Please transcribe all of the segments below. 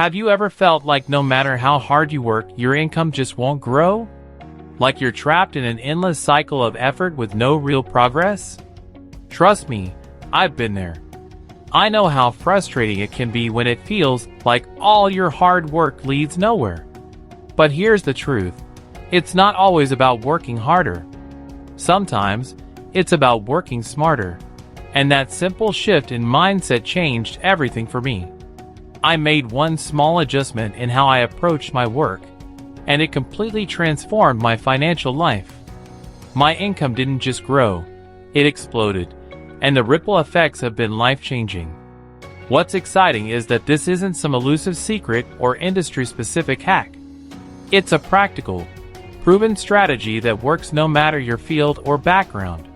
Have you ever felt like no matter how hard you work, your income just won't grow? Like you're trapped in an endless cycle of effort with no real progress? Trust me, I've been there. I know how frustrating it can be when it feels like all your hard work leads nowhere. But here's the truth. It's not always about working harder. Sometimes, it's about working smarter. And that simple shift in mindset changed everything for me. I made one small adjustment in how I approached my work, and it completely transformed my financial life. My income didn't just grow, it exploded, and the ripple effects have been life-changing. What's exciting is that this isn't some elusive secret or industry-specific hack. It's a practical, proven strategy that works no matter your field or background.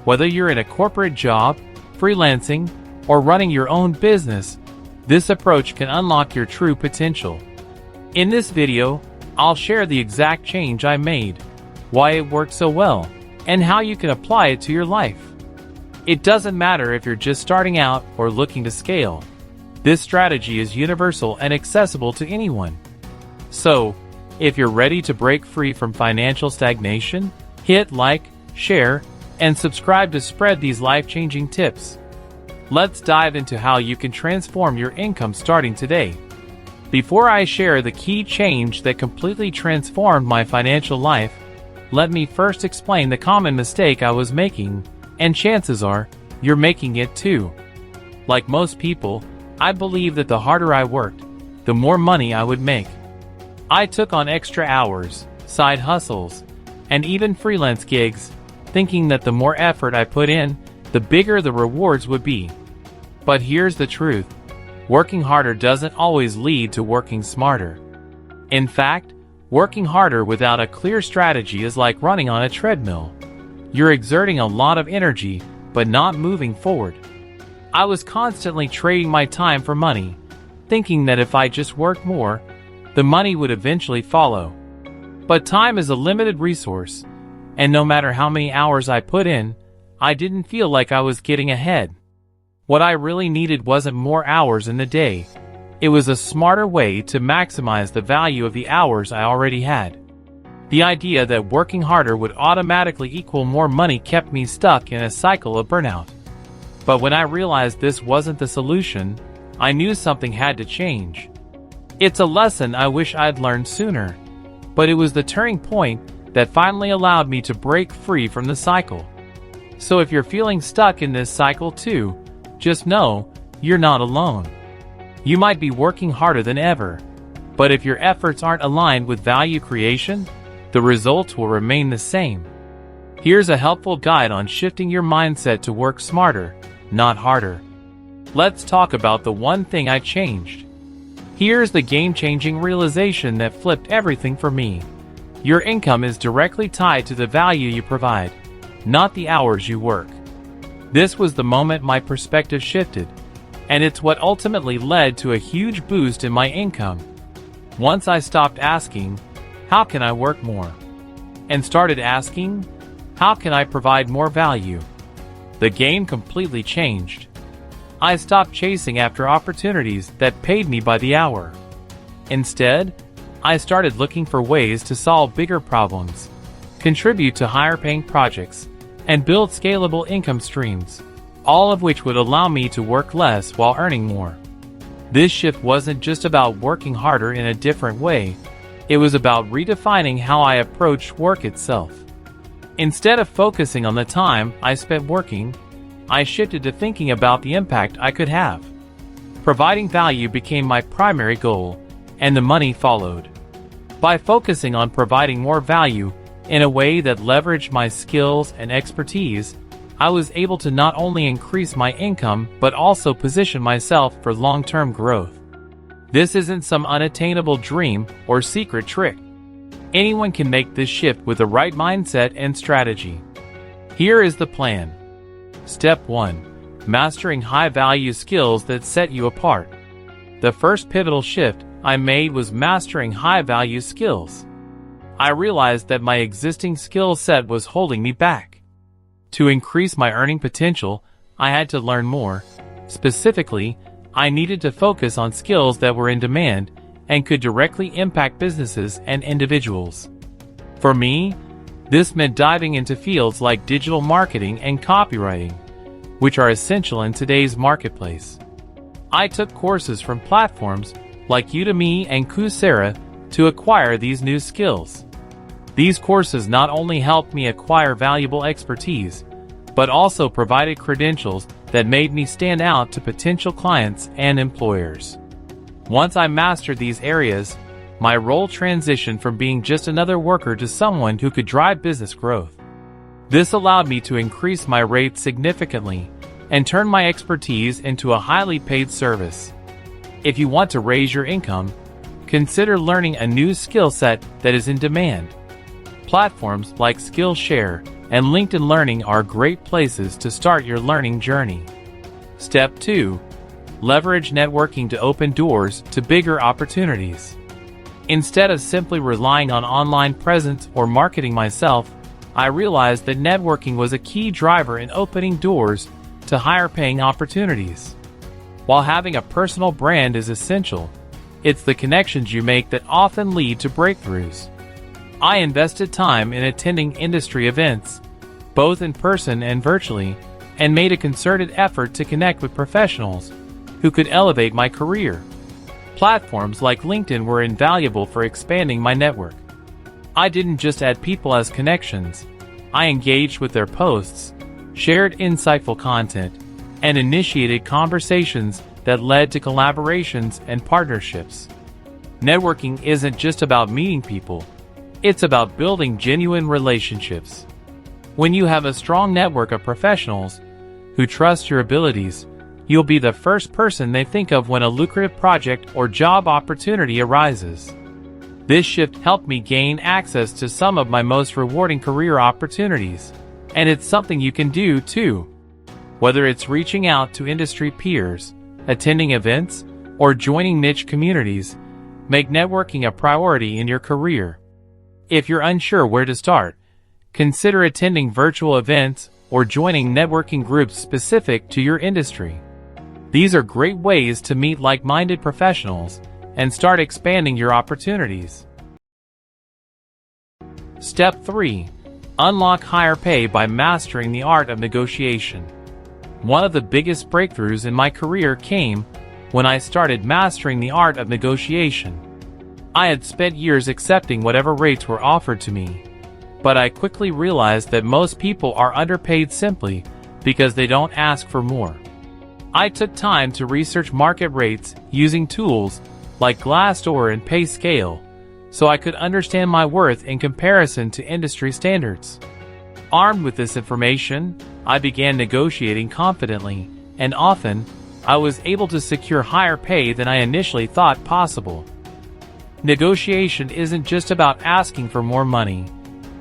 Whether you're in a corporate job, freelancing, or running your own business, this approach can unlock your true potential. In this video, I'll share the exact change I made, why it worked so well, and how you can apply it to your life. It doesn't matter if you're just starting out or looking to scale. This strategy is universal and accessible to anyone. So, if you're ready to break free from financial stagnation, hit like, share, and subscribe to spread these life-changing tips. Let's dive into how you can transform your income starting today. Before I share the key change that completely transformed my financial life, let me first explain the common mistake I was making, and chances are, you're making it too. Like most people, I believed that the harder I worked, the more money I would make. I took on extra hours, side hustles, and even freelance gigs, thinking that the more effort I put in, the bigger the rewards would be. But here's the truth. Working harder doesn't always lead to working smarter. In fact, working harder without a clear strategy is like running on a treadmill. You're exerting a lot of energy, but not moving forward. I was constantly trading my time for money, thinking that if I just worked more, the money would eventually follow. But time is a limited resource, and no matter how many hours I put in, I didn't feel like I was getting ahead. What I really needed wasn't more hours in the day. It was a smarter way to maximize the value of the hours I already had. The idea that working harder would automatically equal more money kept me stuck in a cycle of burnout. But when I realized this wasn't the solution, I knew something had to change. It's a lesson I wish I'd learned sooner, but it was the turning point that finally allowed me to break free from the cycle. So if you're feeling stuck in this cycle too, just know, you're not alone. You might be working harder than ever, but if your efforts aren't aligned with value creation, the results will remain the same. Here's a helpful guide on shifting your mindset to work smarter, not harder. Let's talk about the one thing I changed. Here's the game-changing realization that flipped everything for me. Your income is directly tied to the value you provide, not the hours you work. This was the moment my perspective shifted, and it's what ultimately led to a huge boost in my income. Once I stopped asking, how can I work more? And started asking, how can I provide more value? The game completely changed. I stopped chasing after opportunities that paid me by the hour. Instead, I started looking for ways to solve bigger problems, contribute to higher-paying projects, and build scalable income streams, all of which would allow me to work less while earning more. This shift wasn't just about working harder in a different way, it was about redefining how I approached work itself. Instead of focusing on the time I spent working, I shifted to thinking about the impact I could have. Providing value became my primary goal, and the money followed. By focusing on providing more value in a way that leveraged my skills and expertise, I was able to not only increase my income but also position myself for long-term growth. This isn't some unattainable dream or secret trick. Anyone can make this shift with the right mindset and strategy. Here is the plan. Step 1. Mastering high-value skills that set you apart. The first pivotal shift I made was mastering high-value skills. I realized that my existing skill set was holding me back. To increase my earning potential, I had to learn more. Specifically, I needed to focus on skills that were in demand and could directly impact businesses and individuals. For me, this meant diving into fields like digital marketing and copywriting, which are essential in today's marketplace. I took courses from platforms like Udemy and Coursera to acquire these new skills. These courses not only helped me acquire valuable expertise, but also provided credentials that made me stand out to potential clients and employers. Once I mastered these areas, my role transitioned from being just another worker to someone who could drive business growth. This allowed me to increase my rate significantly and turn my expertise into a highly paid service. If you want to raise your income, consider learning a new skill set that is in demand. Platforms like Skillshare and LinkedIn Learning are great places to start your learning journey. Step 2. Leverage networking to open doors to bigger opportunities. Instead of simply relying on online presence or marketing myself, I realized that networking was a key driver in opening doors to higher-paying opportunities. While having a personal brand is essential, it's the connections you make that often lead to breakthroughs. I invested time in attending industry events, both in person and virtually, and made a concerted effort to connect with professionals who could elevate my career. Platforms like LinkedIn were invaluable for expanding my network. I didn't just add people as connections, I engaged with their posts, shared insightful content, and initiated conversations that led to collaborations and partnerships. Networking isn't just about meeting people, it's about building genuine relationships. When you have a strong network of professionals who trust your abilities, you'll be the first person they think of when a lucrative project or job opportunity arises. This shift helped me gain access to some of my most rewarding career opportunities, and it's something you can do too. Whether it's reaching out to industry peers, attending events, or joining niche communities, make networking a priority in your career. If you're unsure where to start, consider attending virtual events or joining networking groups specific to your industry. These are great ways to meet like-minded professionals and start expanding your opportunities. Step 3. Unlock higher pay by mastering the art of negotiation. One of the biggest breakthroughs in my career came when I started mastering the art of negotiation. I had spent years accepting whatever rates were offered to me, but I quickly realized that most people are underpaid simply because they don't ask for more. I took time to research market rates using tools like Glassdoor and PayScale, so I could understand my worth in comparison to industry standards. Armed with this information, I began negotiating confidently, and often, I was able to secure higher pay than I initially thought possible. Negotiation isn't just about asking for more money.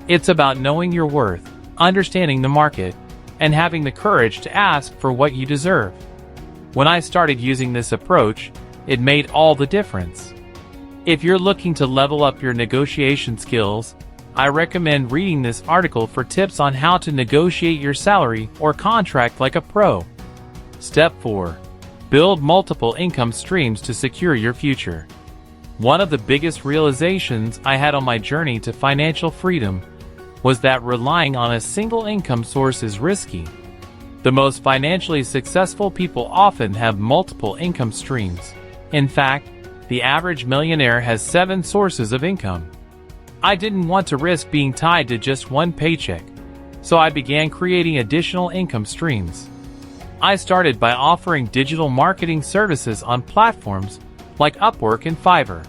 It's about knowing your worth, understanding the market, and having the courage to ask for what you deserve. When I started using this approach, it made all the difference. If you're looking to level up your negotiation skills, I recommend reading this article for tips on how to negotiate your salary or contract like a pro. Step 4. Build multiple income streams to secure your future. One of the biggest realizations I had on my journey to financial freedom was that relying on a single income source is risky. The most financially successful people often have multiple income streams. In fact, the average millionaire has 7 sources of income. I didn't want to risk being tied to just one paycheck, so I began creating additional income streams. I started by offering digital marketing services on platforms like Upwork and Fiverr.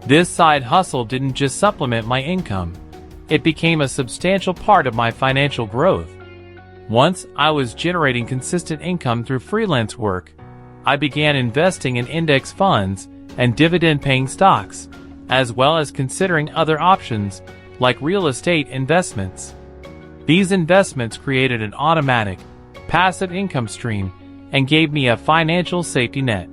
This side hustle didn't just supplement my income, it became a substantial part of my financial growth. Once I was generating consistent income through freelance work, I began investing in index funds and dividend-paying stocks, as well as considering other options like real estate investments. These investments created an automatic, passive income stream and gave me a financial safety net.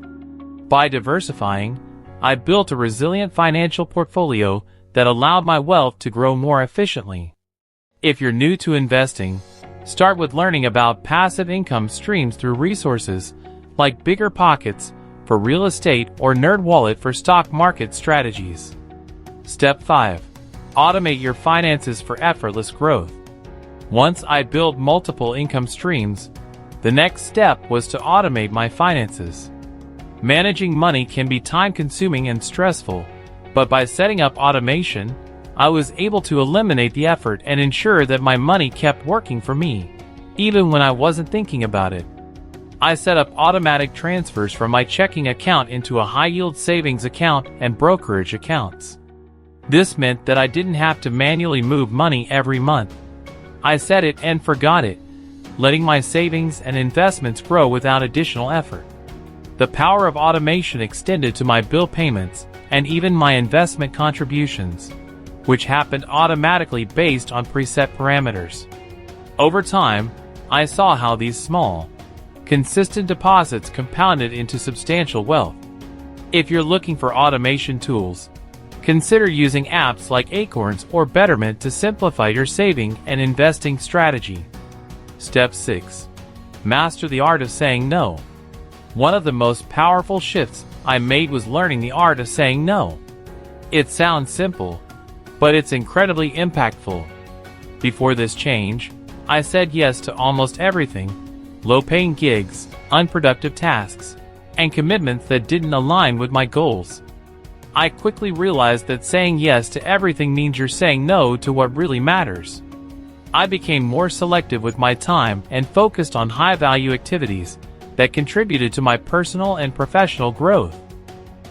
By diversifying, I built a resilient financial portfolio that allowed my wealth to grow more efficiently. If you're new to investing, start with learning about passive income streams through resources like BiggerPockets for real estate or NerdWallet for stock market strategies. Step 5. Automate your finances for effortless growth. Once I built multiple income streams, the next step was to automate my finances. Managing money can be time-consuming and stressful, but by setting up automation, I was able to eliminate the effort and ensure that my money kept working for me, even when I wasn't thinking about it. I set up automatic transfers from my checking account into a high-yield savings account and brokerage accounts. This meant that I didn't have to manually move money every month. I set it and forgot it, letting my savings and investments grow without additional effort. The power of automation extended to my bill payments and even my investment contributions, which happened automatically based on preset parameters. Over time, I saw how these small, consistent deposits compounded into substantial wealth. If you're looking for automation tools, consider using apps like Acorns or Betterment to simplify your saving and investing strategy. Step 6. Master the art of saying no. One of the most powerful shifts I made was learning the art of saying no. It sounds simple, but it's incredibly impactful. Before this change, I said yes to almost everything: low-paying gigs, unproductive tasks, and commitments that didn't align with my goals. I quickly realized that saying yes to everything means you're saying no to what really matters. I became more selective with my time and focused on high-value activities that contributed to my personal and professional growth.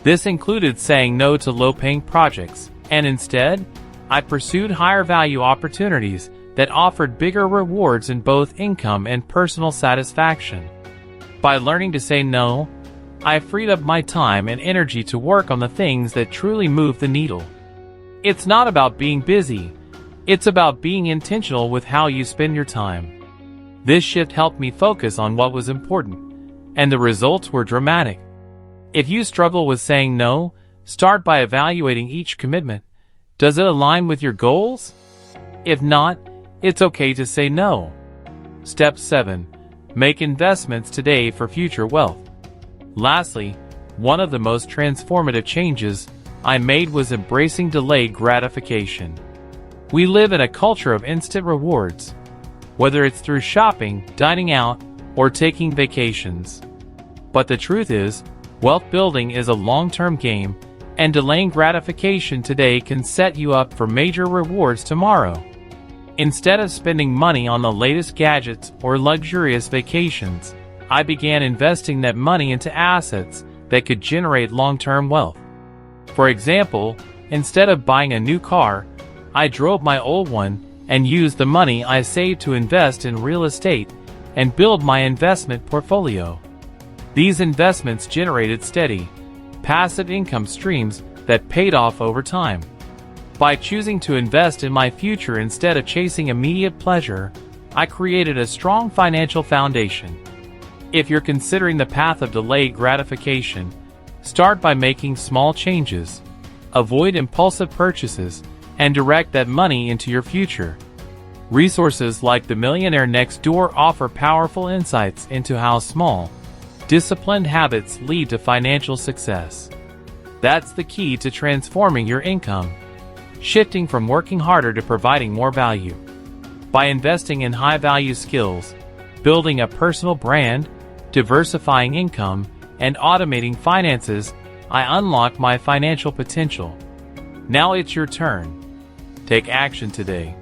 This included saying no to low-paying projects, and instead, I pursued higher-value opportunities that offered bigger rewards in both income and personal satisfaction. By learning to say no, I freed up my time and energy to work on the things that truly move the needle. It's not about being busy, it's about being intentional with how you spend your time. This shift helped me focus on what was important, and the results were dramatic. If you struggle with saying no, start by evaluating each commitment. Does it align with your goals? If not, it's okay to say no. Step 7. Make investments today for future wealth. Lastly, one of the most transformative changes I made was embracing delayed gratification. We live in a culture of instant rewards, whether it's through shopping, dining out, or taking vacations. But the truth is, wealth building is a long-term game, and delaying gratification today can set you up for major rewards tomorrow. Instead of spending money on the latest gadgets or luxurious vacations, I began investing that money into assets that could generate long-term wealth. For example, instead of buying a new car, I drove my old one and used the money I saved to invest in real estate and build my investment portfolio. These investments generated steady, passive income streams that paid off over time. By choosing to invest in my future instead of chasing immediate pleasure, I created a strong financial foundation. If you're considering the path of delayed gratification, start by making small changes, avoid impulsive purchases, and direct that money into your future. Resources like The Millionaire Next Door offer powerful insights into how small, disciplined habits lead to financial success. That's the key to transforming your income, shifting from working harder to providing more value. By investing in high-value skills, building a personal brand, diversifying income, and automating finances, I unlocked my financial potential. Now it's your turn. Take action today.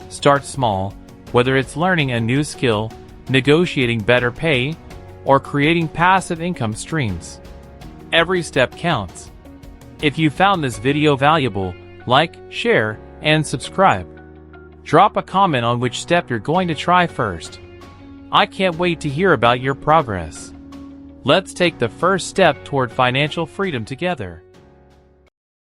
Start small, whether it's learning a new skill, negotiating better pay, or creating passive income streams. Every step counts. If you found this video valuable, like, share, and subscribe. Drop a comment on which step you're going to try first. I can't wait to hear about your progress. Let's take the first step toward financial freedom together.